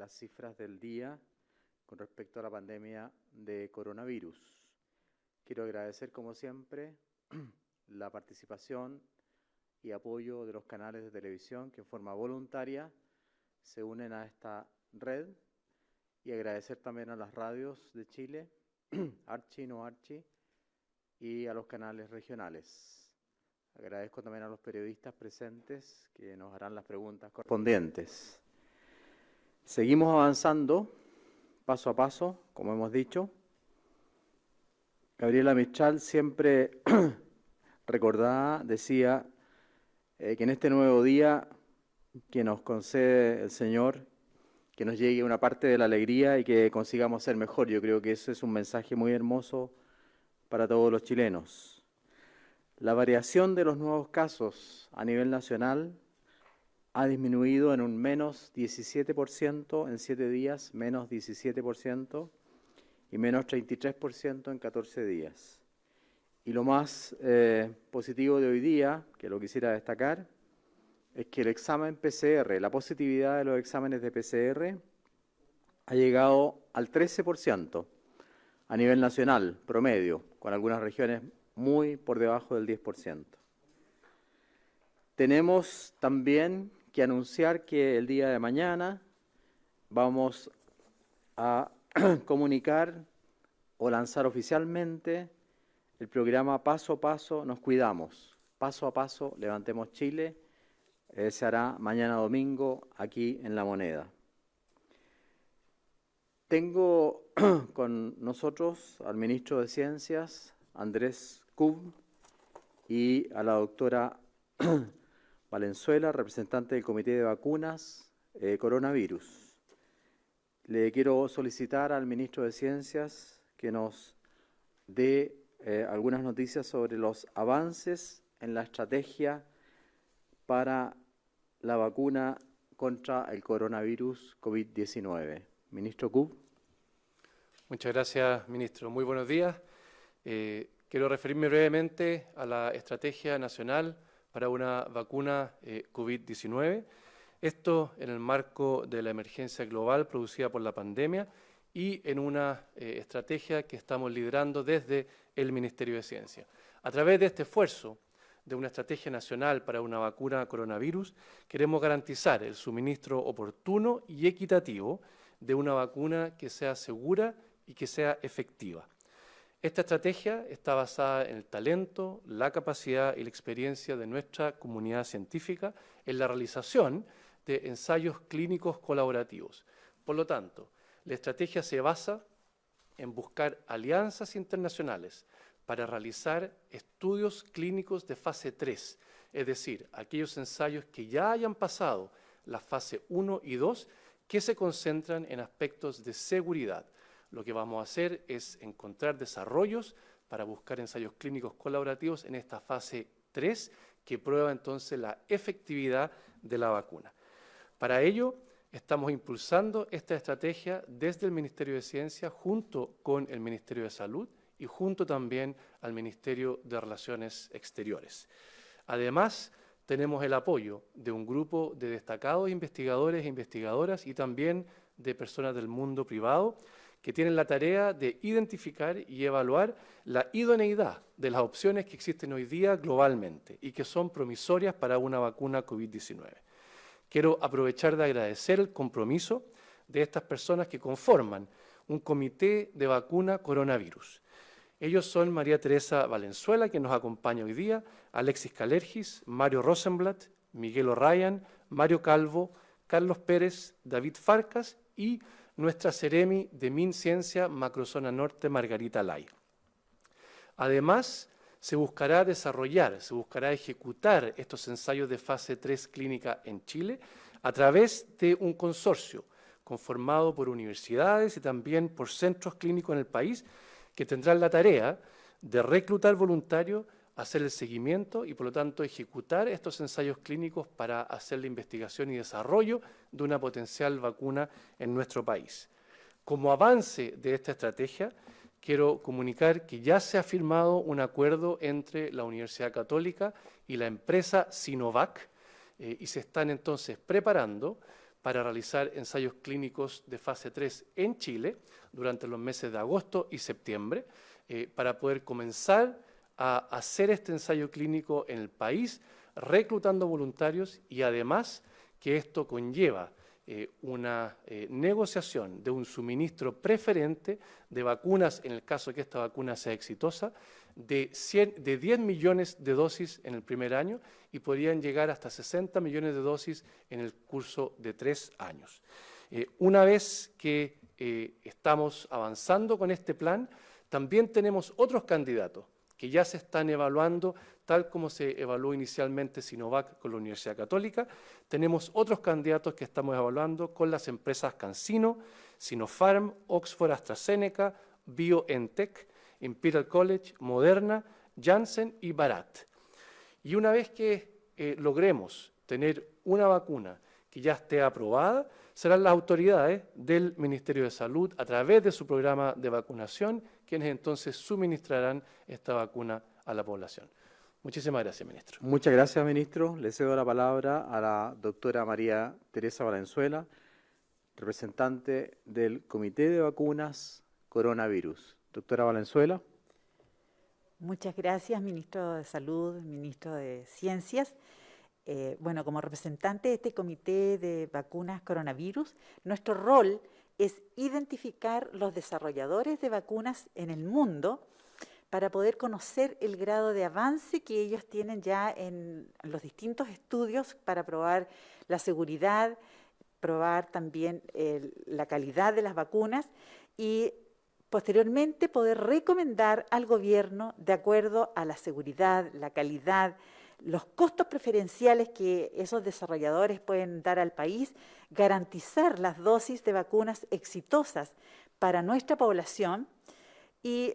las cifras del día con respecto a la pandemia de coronavirus. Quiero agradecer, como siempre, la participación y apoyo de los canales de televisión que en forma voluntaria se unen a esta red y agradecer también a las radios de Chile, Archi, No Archi, y a los canales regionales. Agradezco también a los periodistas presentes que nos harán las preguntas correspondientes. Seguimos avanzando paso a paso, como hemos dicho. Gabriela Mistral siempre recordada, decía que en este nuevo día que nos concede el Señor, que nos llegue una parte de la alegría y que consigamos ser mejor. Yo creo que eso es un mensaje muy hermoso para todos los chilenos. La variación de los nuevos casos a nivel nacional ha disminuido en un menos 17% en 7 días, menos 17%, y menos 33% en 14 días. Y lo más positivo de hoy día, que lo quisiera destacar, es que el examen PCR, la positividad de los exámenes de PCR, ha llegado al 13% a nivel nacional, promedio, con algunas regiones muy por debajo del 10%. Tenemos también que anunciar que el día de mañana vamos a comunicar o lanzar oficialmente el programa Paso a Paso Nos Cuidamos. Paso a paso levantemos Chile. Se hará mañana domingo aquí en La Moneda. Tengo con nosotros al ministro de Ciencias, Andrés Kub, y a la doctora Valenzuela, representante del Comité de Vacunas Coronavirus. Le quiero solicitar al ministro de Ciencias que nos dé algunas noticias sobre los avances en la estrategia para la vacuna contra el coronavirus COVID-19. Ministro Kub. Muchas gracias, ministro. Muy buenos días. Quiero referirme brevemente a la Estrategia Nacional para una vacuna COVID-19. Esto en el marco de la emergencia global producida por la pandemia y en una estrategia que estamos liderando desde el Ministerio de Ciencia. A través de este esfuerzo de una estrategia nacional para una vacuna coronavirus, queremos garantizar el suministro oportuno y equitativo de una vacuna que sea segura y que sea efectiva. Esta estrategia está basada en el talento, la capacidad y la experiencia de nuestra comunidad científica en la realización de ensayos clínicos colaborativos. Por lo tanto, la estrategia se basa en buscar alianzas internacionales para realizar estudios clínicos de fase 3, es decir, aquellos ensayos que ya hayan pasado la fase 1 y 2 que se concentran en aspectos de seguridad. Lo que vamos a hacer es encontrar desarrollos para buscar ensayos clínicos colaborativos en esta fase 3 que prueba entonces la efectividad de la vacuna. Para ello, estamos impulsando esta estrategia desde el Ministerio de Ciencia junto con el Ministerio de Salud y junto también al Ministerio de Relaciones Exteriores. Además, tenemos el apoyo de un grupo de destacados investigadores e investigadoras y también de personas del mundo privado que tienen la tarea de identificar y evaluar la idoneidad de las opciones que existen hoy día globalmente y que son promisorias para una vacuna COVID-19. Quiero aprovechar de agradecer el compromiso de estas personas que conforman un comité de vacuna coronavirus. Ellos son María Teresa Valenzuela, que nos acompaña hoy día, Alexis Calergis, Mario Rosenblatt, Miguel O'Ryan, Mario Calvo, Carlos Pérez, David Farcas y nuestra Seremi de MinCiencia Macrozona Norte, Margarita Lay. Además, se buscará ejecutar estos ensayos de fase 3 clínica en Chile a través de un consorcio conformado por universidades y también por centros clínicos en el país que tendrán la tarea de reclutar voluntarios, hacer el seguimiento y, por lo tanto, ejecutar estos ensayos clínicos para hacer la investigación y desarrollo de una potencial vacuna en nuestro país. Como avance de esta estrategia, quiero comunicar que ya se ha firmado un acuerdo entre la Universidad Católica y la empresa Sinovac y se están entonces preparando para realizar ensayos clínicos de fase 3 en Chile durante los meses de agosto y septiembre, para poder comenzar a hacer este ensayo clínico en el país, reclutando voluntarios, y además que esto conlleva una negociación de un suministro preferente de vacunas, en el caso de que esta vacuna sea exitosa, de 10 millones de dosis en el primer año, y podrían llegar hasta 60 millones de dosis en el curso de 3 años. Una vez que estamos avanzando con este plan, también tenemos otros candidatos que ya se están evaluando, tal como se evaluó inicialmente Sinovac con la Universidad Católica. Tenemos otros candidatos que estamos evaluando con las empresas CanSino, Sinopharm, Oxford AstraZeneca, BioNTech, Imperial College, Moderna, Janssen y Bharat. Y una vez que logremos tener una vacuna que ya esté aprobada, serán las autoridades del Ministerio de Salud, a través de su programa de vacunación, quienes entonces suministrarán esta vacuna a la población. Muchísimas gracias, ministro. Muchas gracias, ministro. Le cedo la palabra a la doctora María Teresa Valenzuela, representante del Comité de Vacunas Coronavirus. Doctora Valenzuela. Muchas gracias, ministro de Salud, ministro de Ciencias. Bueno, como representante de este Comité de Vacunas Coronavirus, nuestro rol es identificar los desarrolladores de vacunas en el mundo para poder conocer el grado de avance que ellos tienen ya en los distintos estudios para probar la seguridad, probar también la calidad de las vacunas y posteriormente poder recomendar al gobierno de acuerdo a la seguridad, la calidad, los costos preferenciales que esos desarrolladores pueden dar al país, garantizar las dosis de vacunas exitosas para nuestra población y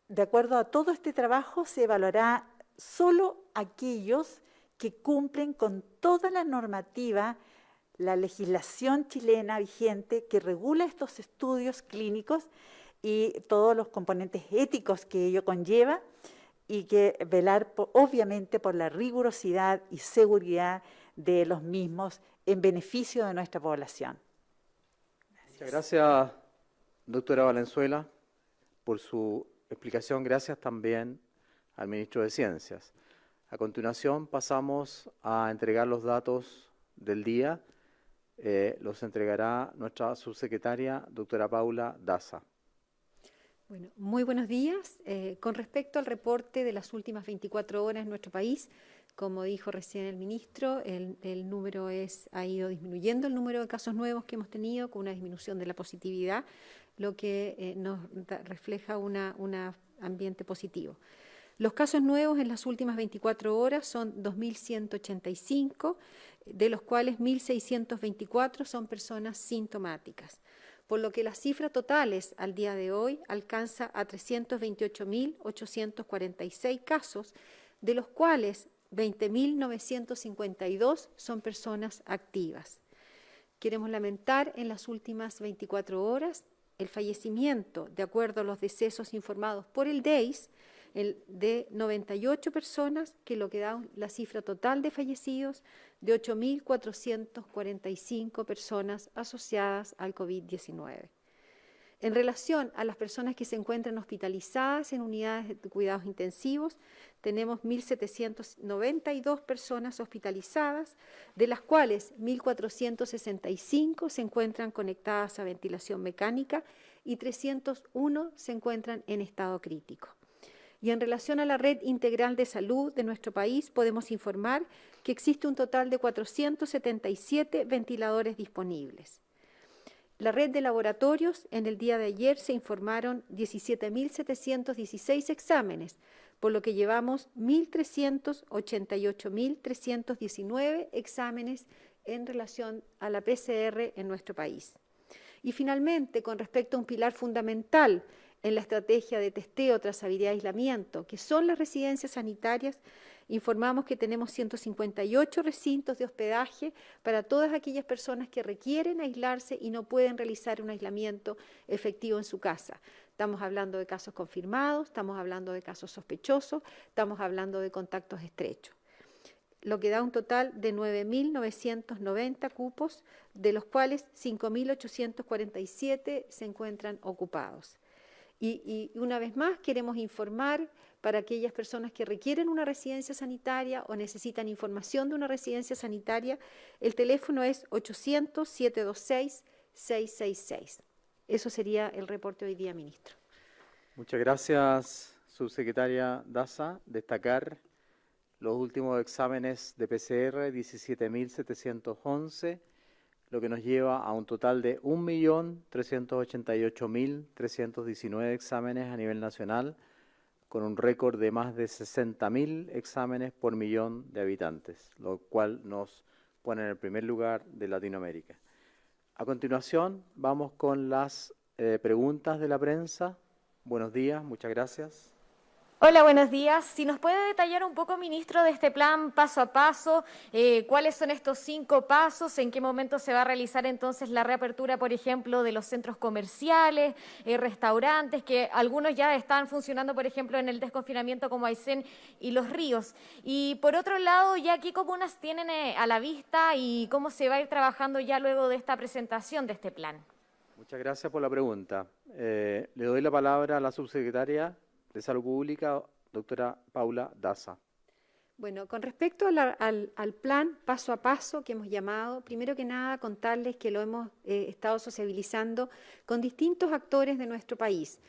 de acuerdo a todo este trabajo se evaluará solo aquellos que cumplen con toda la normativa, la legislación chilena vigente que regula estos estudios clínicos y todos los componentes éticos que ello conlleva, y que velar, obviamente, por la rigurosidad y seguridad de los mismos en beneficio de nuestra población. Muchas gracias, doctora Valenzuela, por su explicación. Gracias también al ministro de Ciencias. A continuación pasamos a entregar los datos del día. Los entregará nuestra subsecretaria, doctora Paula Daza. Bueno, muy buenos días. Con respecto al reporte de las últimas 24 horas en nuestro país, como dijo recién el ministro, el número ha ido disminuyendo, el número de casos nuevos que hemos tenido, con una disminución de la positividad, lo que nos refleja un ambiente positivo. Los casos nuevos en las últimas 24 horas son 2.185, de los cuales 1.624 son personas sintomáticas, por lo que las cifras totales al día de hoy alcanza a 328.846 casos, de los cuales 20.952 son personas activas. Queremos lamentar en las últimas 24 horas el fallecimiento, de acuerdo a los decesos informados por el DEIS, de 98 personas, que lo que da la cifra total de fallecidos de 8.445 personas asociadas al COVID-19. En relación a las personas que se encuentran hospitalizadas en unidades de cuidados intensivos, tenemos 1.792 personas hospitalizadas, de las cuales 1.465 se encuentran conectadas a ventilación mecánica y 301 se encuentran en estado crítico. Y en relación a la red integral de salud de nuestro país, podemos informar que existe un total de 477 ventiladores disponibles. La red de laboratorios, en el día de ayer se informaron 17.716 exámenes, por lo que llevamos 1.388.319 exámenes en relación a la PCR en nuestro país. Y finalmente, con respecto a un pilar fundamental en la estrategia de testeo, trazabilidad y aislamiento, que son las residencias sanitarias, informamos que tenemos 158 recintos de hospedaje para todas aquellas personas que requieren aislarse y no pueden realizar un aislamiento efectivo en su casa. Estamos hablando de casos confirmados, estamos hablando de casos sospechosos, estamos hablando de contactos estrechos. lo que da un total de 9.990 cupos, de los cuales 5.847 se encuentran ocupados. Y una vez más queremos informar para aquellas personas que requieren una residencia sanitaria o necesitan información de una residencia sanitaria, el teléfono es 800-726-666. Eso sería el reporte hoy día, ministro. Muchas gracias, subsecretaria Daza. Destacar los últimos exámenes de PCR, 17.711, lo que nos lleva a un total de 1.388.319 exámenes a nivel nacional, con un récord de más de 60.000 exámenes por millón de habitantes, lo cual nos pone en el primer lugar de Latinoamérica. A continuación, vamos con las preguntas de la prensa. Buenos días, muchas gracias. Hola, buenos días. Si nos puede detallar un poco, ministro, de este plan paso a paso, cuáles son estos 5 pasos, en qué momento se va a realizar entonces la reapertura, por ejemplo, de los centros comerciales, restaurantes, que algunos ya están funcionando, por ejemplo, en el desconfinamiento como Aysén y Los Ríos. Y por otro lado, ya qué comunas tienen a la vista y cómo se va a ir trabajando ya luego de esta presentación de este plan. Muchas gracias por la pregunta. Le doy la palabra a la subsecretaria de Salud Pública, doctora Paula Daza. Bueno, con respecto al plan paso a paso que hemos llamado, primero que nada contarles que lo hemos estado sociabilizando con distintos actores de nuestro país.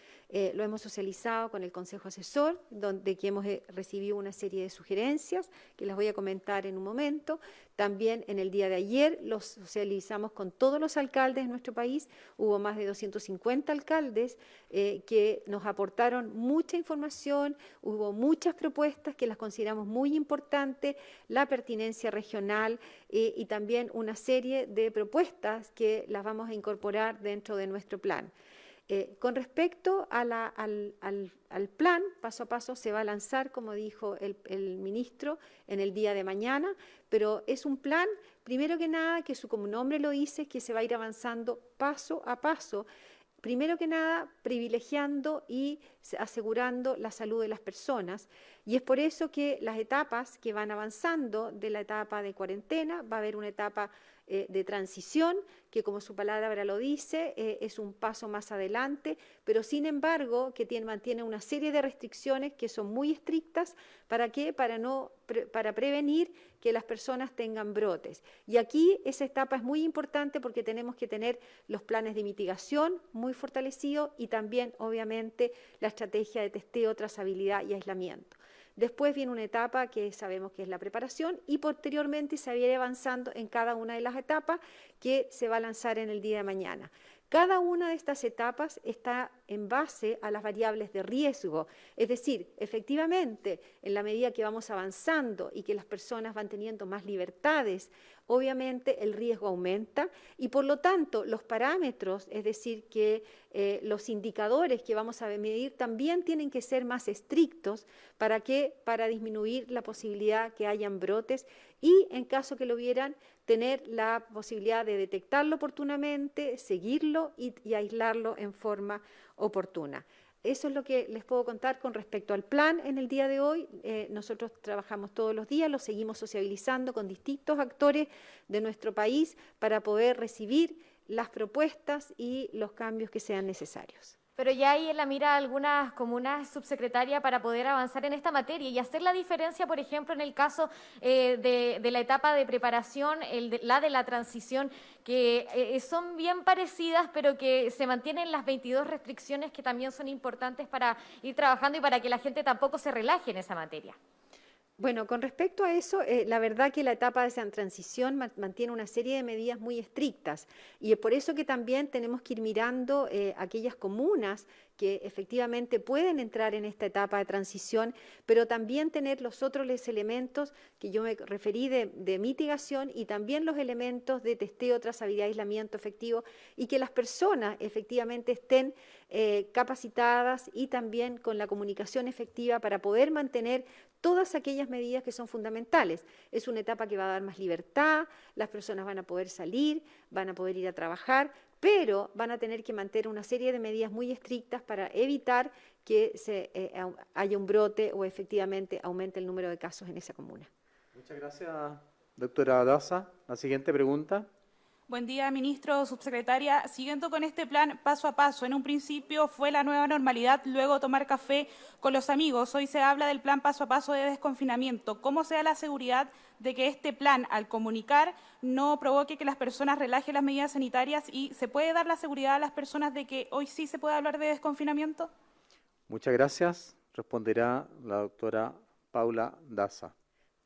Lo hemos socializado con el Consejo Asesor, donde que hemos recibido una serie de sugerencias que las voy a comentar en un momento. También en el día de ayer los socializamos con todos los alcaldes de nuestro país. Hubo más de 250 alcaldes que nos aportaron mucha información, hubo muchas propuestas que las consideramos muy importantes, la pertinencia regional y también una serie de propuestas que las vamos a incorporar dentro de nuestro plan. Con respecto al plan, paso a paso se va a lanzar, como dijo el ministro, en el día de mañana, pero es un plan, primero que nada, que como nombre lo dice, que se va a ir avanzando paso a paso, primero que nada privilegiando y asegurando la salud de las personas. Y es por eso que las etapas que van avanzando de la etapa de cuarentena, va a haber una etapa de transición, que como su palabra lo dice, es un paso más adelante, pero sin embargo que mantiene una serie de restricciones que son muy estrictas. ¿Para qué? Para prevenir que las personas tengan brotes. Y aquí esa etapa es muy importante porque tenemos que tener los planes de mitigación muy fortalecidos y también, obviamente, la estrategia de testeo, trazabilidad y aislamiento. Después viene una etapa que sabemos que es la preparación y posteriormente se va a ir avanzando en cada una de las etapas que se va a lanzar en el día de mañana. Cada una de estas etapas está en base a las variables de riesgo, es decir, efectivamente, en la medida que vamos avanzando y que las personas van teniendo más libertades, obviamente el riesgo aumenta y por lo tanto los parámetros, es decir, que los indicadores que vamos a medir también tienen que ser más estrictos. ¿Para qué? Para disminuir la posibilidad que hayan brotes y en caso que lo hubieran, tener la posibilidad de detectarlo oportunamente, seguirlo y aislarlo en forma oportuna. Eso es lo que les puedo contar con respecto al plan en el día de hoy. Nosotros trabajamos todos los días, lo seguimos sociabilizando con distintos actores de nuestro país para poder recibir las propuestas y los cambios que sean necesarios. Pero ya hay en la mira algunas comunas, subsecretaria, para poder avanzar en esta materia y hacer la diferencia, por ejemplo, en el caso de la etapa de preparación, la de la transición, que son bien parecidas, pero que se mantienen las 22 restricciones que también son importantes para ir trabajando y para que la gente tampoco se relaje en esa materia. Bueno, con respecto a eso, la verdad que la etapa de esa transición mantiene una serie de medidas muy estrictas y es por eso que también tenemos que ir mirando aquellas comunas que efectivamente pueden entrar en esta etapa de transición, pero también tener los otros elementos que yo me referí de mitigación y también los elementos de testeo, trazabilidad, aislamiento efectivo y que las personas efectivamente estén capacitadas y también con la comunicación efectiva para poder mantener todas aquellas medidas que son fundamentales. Es una etapa que va a dar más libertad, las personas van a poder salir, van a poder ir a trabajar, pero van a tener que mantener una serie de medidas muy estrictas para evitar que haya un brote o efectivamente aumente el número de casos en esa comuna. Muchas gracias, doctora Daza. La siguiente pregunta. Buen día, ministro, subsecretaria. Siguiendo con este plan paso a paso, en un principio fue la nueva normalidad, luego tomar café con los amigos. Hoy se habla del plan paso a paso de desconfinamiento. ¿Cómo se da la seguridad de que este plan, al comunicar, no provoque que las personas relajen las medidas sanitarias y se puede dar la seguridad a las personas de que hoy sí se puede hablar de desconfinamiento? Muchas gracias. Responderá la doctora Paula Daza.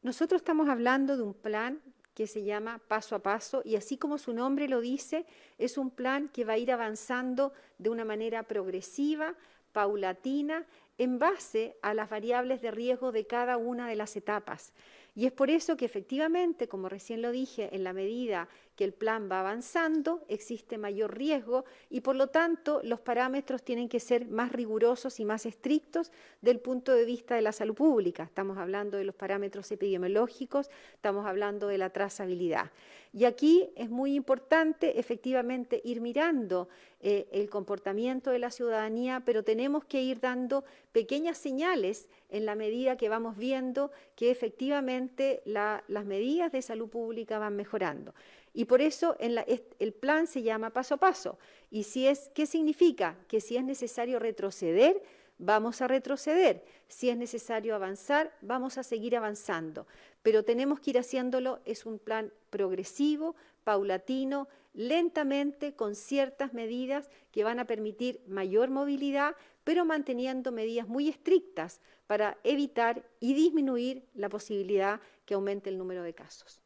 Nosotros estamos hablando de un plan que se llama Paso a Paso y así como su nombre lo dice, es un plan que va a ir avanzando de una manera progresiva, paulatina, en base a las variables de riesgo de cada una de las etapas. Y es por eso que efectivamente, como recién lo dije, en la medida que el plan va avanzando, existe mayor riesgo y por lo tanto los parámetros tienen que ser más rigurosos y más estrictos del punto de vista de la salud pública. Estamos hablando de los parámetros epidemiológicos, estamos hablando de la trazabilidad. Y aquí es muy importante efectivamente ir mirando el comportamiento de la ciudadanía, pero tenemos que ir dando pequeñas señales en la medida que vamos viendo que efectivamente las medidas de salud pública van mejorando. Y por eso el plan se llama Paso a Paso. Y ¿qué significa? Que si es necesario retroceder, vamos a retroceder. Si es necesario avanzar, vamos a seguir avanzando. Pero tenemos que ir haciéndolo, es un plan progresivo, paulatino, lentamente, con ciertas medidas que van a permitir mayor movilidad, pero manteniendo medidas muy estrictas para evitar y disminuir la posibilidad que aumente el número de casos.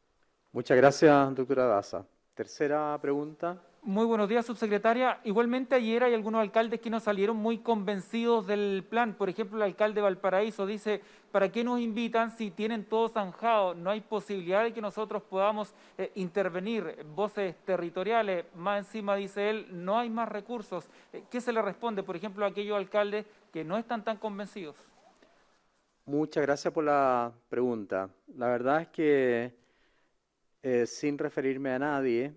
Muchas gracias, doctora Daza. Tercera pregunta. Muy buenos días, subsecretaria. Igualmente ayer hay algunos alcaldes que no salieron muy convencidos del plan. Por ejemplo, el alcalde de Valparaíso dice, ¿para qué nos invitan si tienen todo zanjado? No hay posibilidad de que nosotros podamos intervenir. Voces territoriales, más encima, dice él, no hay más recursos. ¿Qué se le responde, por ejemplo, a aquellos alcaldes que no están tan convencidos? Muchas gracias por la pregunta. La verdad es que, sin referirme a nadie,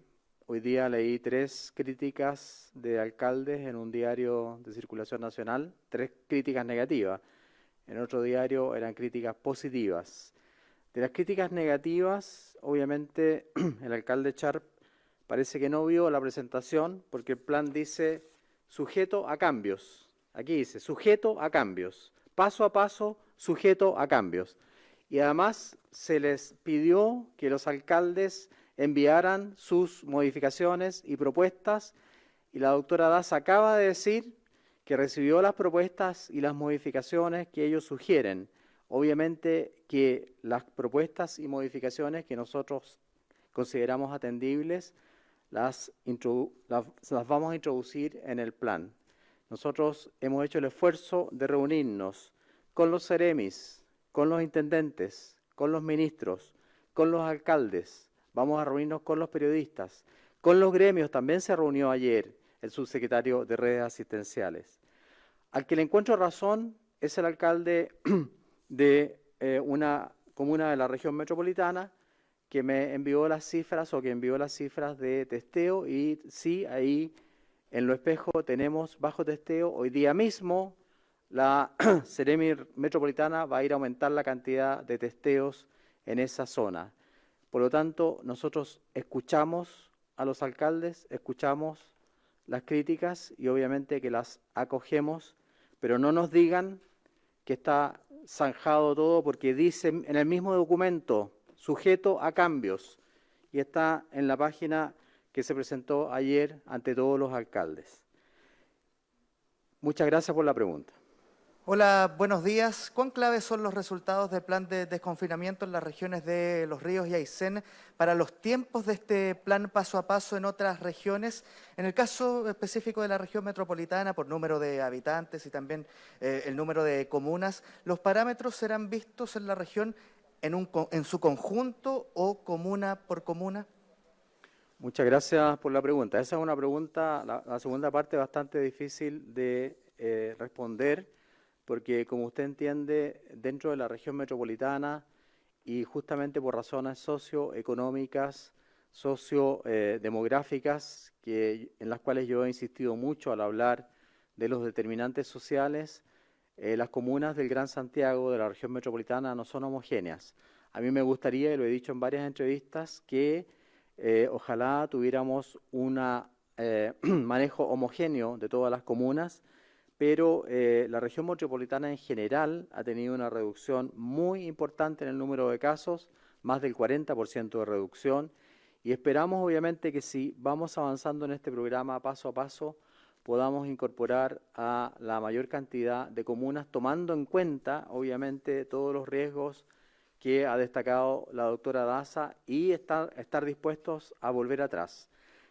hoy día leí 3 críticas de alcaldes en un diario de circulación nacional, 3 críticas negativas. En otro diario eran críticas positivas. De las críticas negativas, obviamente, el alcalde Sharp parece que no vio la presentación porque el plan dice sujeto a cambios. Aquí dice sujeto a cambios, paso a paso, sujeto a cambios. Y además se les pidió que los alcaldes enviaran sus modificaciones y propuestas, y la doctora Daza acaba de decir que recibió las propuestas y las modificaciones que ellos sugieren. Obviamente que las propuestas y modificaciones que nosotros consideramos atendibles las vamos a introducir en el plan. Nosotros hemos hecho el esfuerzo de reunirnos con los seremis, con los intendentes, con los ministros, con los alcaldes. Vamos a reunirnos con los periodistas, con los gremios. También se reunió ayer el subsecretario de Redes Asistenciales. Al que le encuentro razón es el alcalde de una comuna de la región metropolitana que me envió las cifras de testeo, y sí, ahí en Lo Espejo tenemos bajo testeo. Hoy día mismo la Seremi Metropolitana va a ir a aumentar la cantidad de testeos en esa zona. Por lo tanto, nosotros escuchamos a los alcaldes, escuchamos las críticas y obviamente que las acogemos, pero no nos digan que está zanjado todo, porque dice en el mismo documento sujeto a cambios, y está en la página que se presentó ayer ante todos los alcaldes. Muchas gracias por la pregunta. Hola, buenos días. ¿Cuán claves son los resultados del plan de desconfinamiento en las regiones de Los Ríos y Aysén para los tiempos de este plan paso a paso en otras regiones? En el caso específico de la región metropolitana, por número de habitantes y también el número de comunas, ¿los parámetros serán vistos en la región en su conjunto o comuna por comuna? Muchas gracias por la pregunta. Esa es una pregunta, la segunda parte, bastante difícil de responder, porque como usted entiende, dentro de la región metropolitana y justamente por razones socioeconómicas, sociodemográficas, en las cuales yo he insistido mucho al hablar de los determinantes sociales, las comunas del Gran Santiago, de la región metropolitana, no son homogéneas. A mí me gustaría, y lo he dicho en varias entrevistas, que ojalá tuviéramos un manejo homogéneo de todas las comunas, pero la región metropolitana en general ha tenido una reducción muy importante en el número de casos, más del 40% de reducción, y esperamos obviamente que si vamos avanzando en este programa paso a paso, podamos incorporar a la mayor cantidad de comunas, tomando en cuenta obviamente todos los riesgos que ha destacado la doctora Daza y estar dispuestos a volver atrás.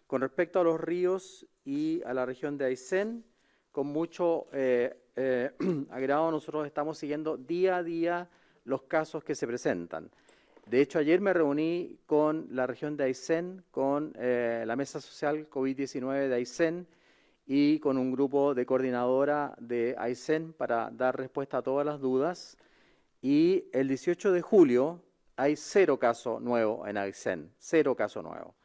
Con respecto a los ríos y a la región de Aysén, con mucho agrado nosotros estamos siguiendo día a día los casos que se presentan. De hecho, ayer me reuní con la región de Aysén, con la Mesa Social COVID-19 de Aysén y con un grupo de coordinadora de Aysén para dar respuesta a todas las dudas. Y el 18 de julio hay 0 caso nuevo en Aysén, 0 caso nuevo.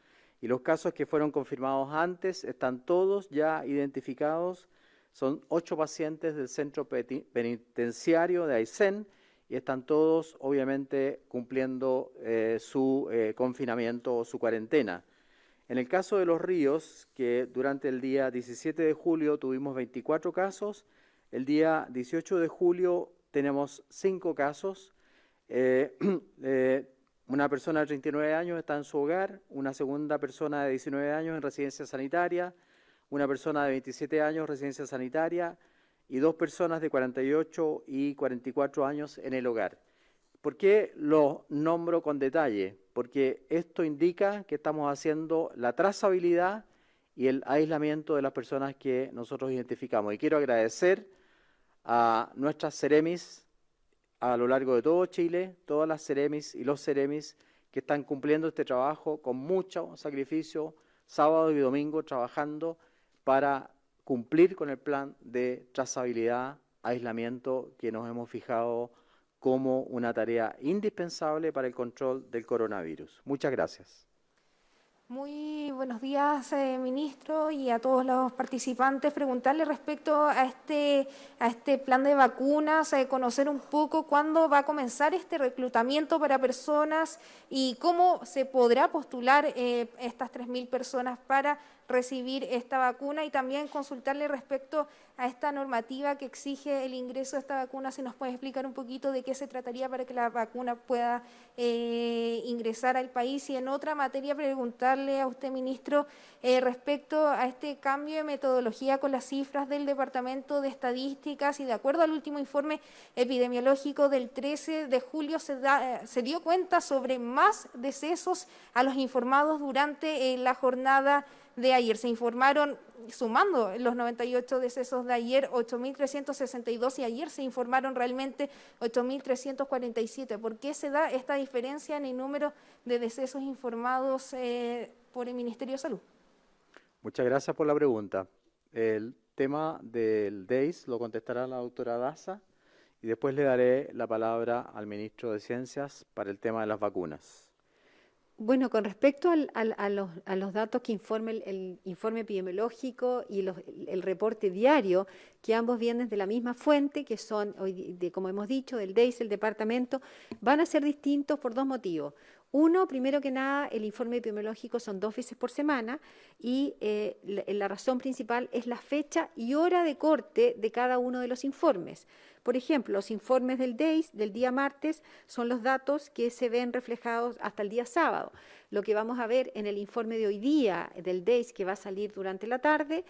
Y los casos que fueron confirmados antes están todos ya identificados. Son 8 pacientes del centro penitenciario de Aysén y están todos obviamente cumpliendo su confinamiento o su cuarentena. En el caso de los ríos, que durante el día 17 de julio tuvimos 24 casos, el día 18 de julio tenemos 5 casos. Una persona de 39 años está en su hogar, una segunda persona de 19 años en residencia sanitaria, una persona de 27 años residencia sanitaria y 2 personas de 48 y 44 años en el hogar. ¿Por qué lo nombro con detalle? Porque esto indica que estamos haciendo la trazabilidad y el aislamiento de las personas que nosotros identificamos. Y quiero agradecer a nuestras Ceremis a lo largo de todo Chile, todas las Ceremis y los Ceremis que están cumpliendo este trabajo con mucho sacrificio, sábado y domingo trabajando para cumplir con el plan de trazabilidad, aislamiento que nos hemos fijado como una tarea indispensable para el control del coronavirus. Muchas gracias. Muy buenos días, ministro, y a todos los participantes. Preguntarle respecto a este plan de vacunas, conocer un poco cuándo va a comenzar este reclutamiento para personas y cómo se podrá postular estas 3.000 personas para recibir esta vacuna, y también consultarle respecto a esta normativa que exige el ingreso de esta vacuna. Si nos puede explicar un poquito de qué se trataría para que la vacuna pueda ingresar al país. Y en otra materia, preguntarle a usted, ministro, respecto a este cambio de metodología con las cifras del Departamento de Estadísticas, y de acuerdo al último informe epidemiológico del 13 de julio se dio cuenta sobre más decesos a los informados durante la jornada de ayer. Se informaron, sumando los 98 decesos de ayer, 8.362, y ayer se informaron realmente 8.347. ¿Por qué se da esta diferencia en el número de decesos informados por el Ministerio de Salud? Muchas gracias por la pregunta. El tema del DEIS lo contestará la doctora Daza y después le daré la palabra al ministro de Ciencias para el tema de las vacunas. Bueno, con respecto a los datos que informa el informe epidemiológico y el reporte diario, que ambos vienen de la misma fuente, que son, como hemos dicho, del DEIS, el departamento, van a ser distintos por 2 motivos. Uno, primero que nada, el informe epidemiológico son 2 veces por semana, y la razón principal es la fecha y hora de corte de cada uno de los informes. Por ejemplo, los informes del DEIS del día martes son los datos que se ven reflejados hasta el día sábado. Lo que vamos a ver en el informe de hoy día del DEIS, que va a salir durante la tarde,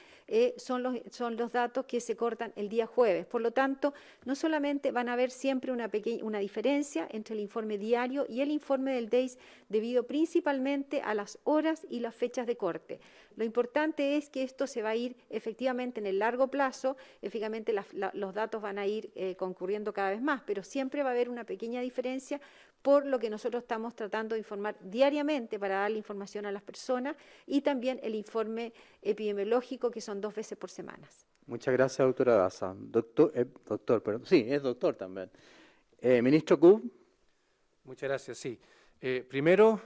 son los datos que se cortan el día jueves. Por lo tanto, no solamente van a haber siempre una diferencia entre el informe diario y el informe del DEIS, debido principalmente a las horas y las fechas de corte. Lo importante es que esto se va a ir efectivamente en el largo plazo, efectivamente los datos van a ir concurriendo cada vez más, pero siempre va a haber una pequeña diferencia, por lo que nosotros estamos tratando de informar diariamente para darle información a las personas, y también el informe epidemiológico, que son 2 veces por semana. Muchas gracias, doctora Daza. Es doctor también. Ministro Kub. Muchas gracias, sí. Primero,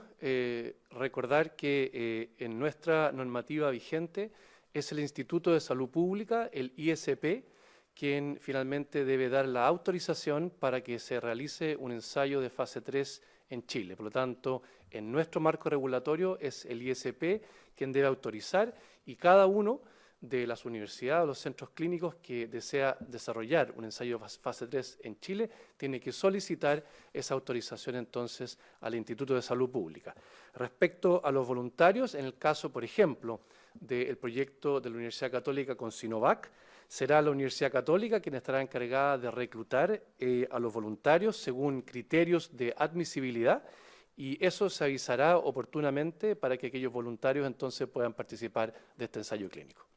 recordar que en nuestra normativa vigente es el Instituto de Salud Pública, el ISP, quien finalmente debe dar la autorización para que se realice un ensayo de fase 3 en Chile. Por lo tanto, en nuestro marco regulatorio es el ISP quien debe autorizar y cada uno de las universidades o los centros clínicos que desea desarrollar un ensayo fase 3 en Chile tiene que solicitar esa autorización entonces al Instituto de Salud Pública. Respecto a los voluntarios, en el caso, por ejemplo, del proyecto de la Universidad Católica con Sinovac, será la Universidad Católica quien estará encargada de reclutar a los voluntarios según criterios de admisibilidad y eso se avisará oportunamente para que aquellos voluntarios entonces puedan participar de este ensayo clínico.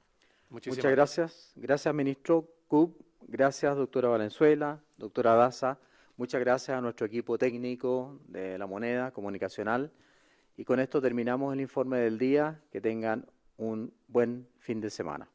Muchas gracias. Gracias, ministro Cook. Gracias, doctora Valenzuela, doctora Daza. Muchas gracias a nuestro equipo técnico de La Moneda Comunicacional. Y con esto terminamos el informe del día. Que tengan un buen fin de semana.